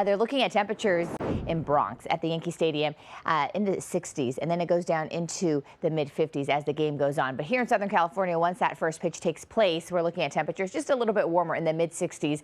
They're looking at temperatures in Bronx at the Yankee Stadium in the 60s, and then it goes down into the mid 50s as the game goes on. But here in Southern California, once that first pitch takes place, we're looking at temperatures just a little bit warmer in the mid 60s.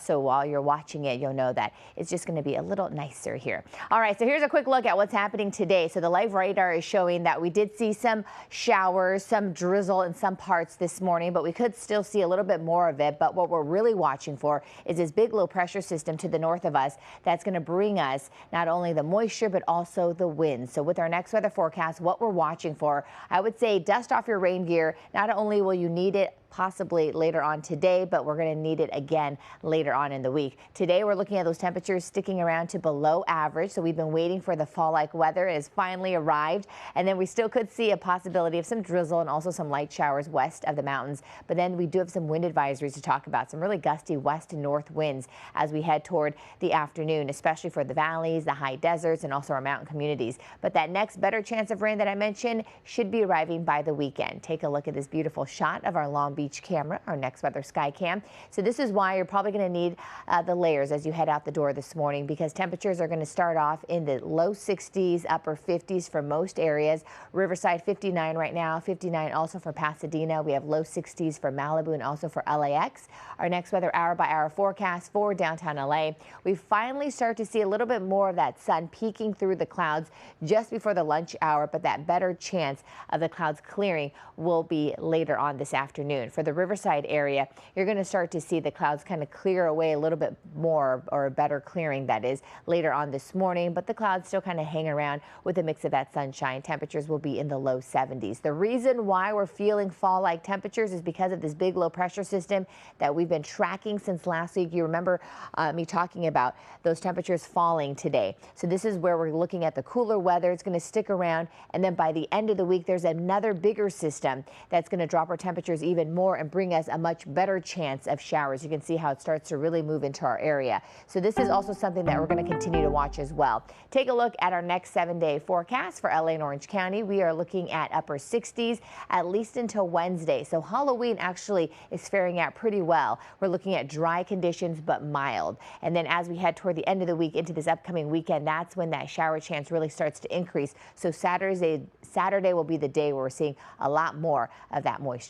So while you're watching it, you'll know that it's just going to be a little nicer here. All right, so here's a quick look at what's happening today. So the live radar is showing that we did see some showers, some drizzle in some parts this morning, but we could still see a little bit more of it. But what we're really watching for is this big low pressure system to the north of us that's going to bring us not only the moisture but also the wind. So with our next weather forecast, what we're watching for, I would say dust off your rain gear. Not only will you need it possibly later on today, but we're going to need it again later on in the week. Today we're looking at those temperatures sticking around to below average. So we've been waiting for the fall-like weather. It has finally arrived, and then we still could see a possibility of some drizzle and also some light showers west of the mountains. But then we do have some wind advisories to talk about, some really gusty west and north winds as we head toward the afternoon, especially for the valleys, the high deserts, and also our mountain communities. But that next better chance of rain that I mentioned should be arriving by the weekend. Take a look at this beautiful shot of our Long Beach camera, our next weather sky cam. So this is why you're probably going to need the layers as you head out the door this morning, because temperatures are going to start off in the low 60s, upper 50s for most areas. Riverside 59 right now, 59 also for Pasadena. We have low 60s for Malibu and also for LAX. Our next weather hour by hour forecast for downtown LA. We finally start to see a little bit more of that sun peeking through the clouds just before the lunch hour, but that better chance of the clouds clearing will be later on this afternoon. For the Riverside area, you're going to start to see the clouds kind of clear away a little bit more, or a better clearing, that is, later on this morning, but the clouds still kind of hang around with a mix of that sunshine. Temperatures will be in the low 70s. The reason why we're feeling fall-like temperatures is because of this big low pressure system that we've been tracking since last week. You remember me talking about those temperatures falling today. So this is where we're looking at the cooler weather. It's going to stick around, and then by the end of the week, there's another bigger system that's going to drop our temperatures even more and bring us a much better chance of showers. You can see how it starts to really move into our area. So this is also something that we're going to continue to watch as well. Take a look at our next 7-day forecast for LA and Orange County. We are looking at upper 60s at least until Wednesday. So Halloween actually is faring out pretty well. We're looking at dry conditions but mild. And then as we head toward the end of the week into this upcoming weekend, that's when that shower chance really starts to increase. So Saturday will be the day where we're seeing a lot more of that moisture.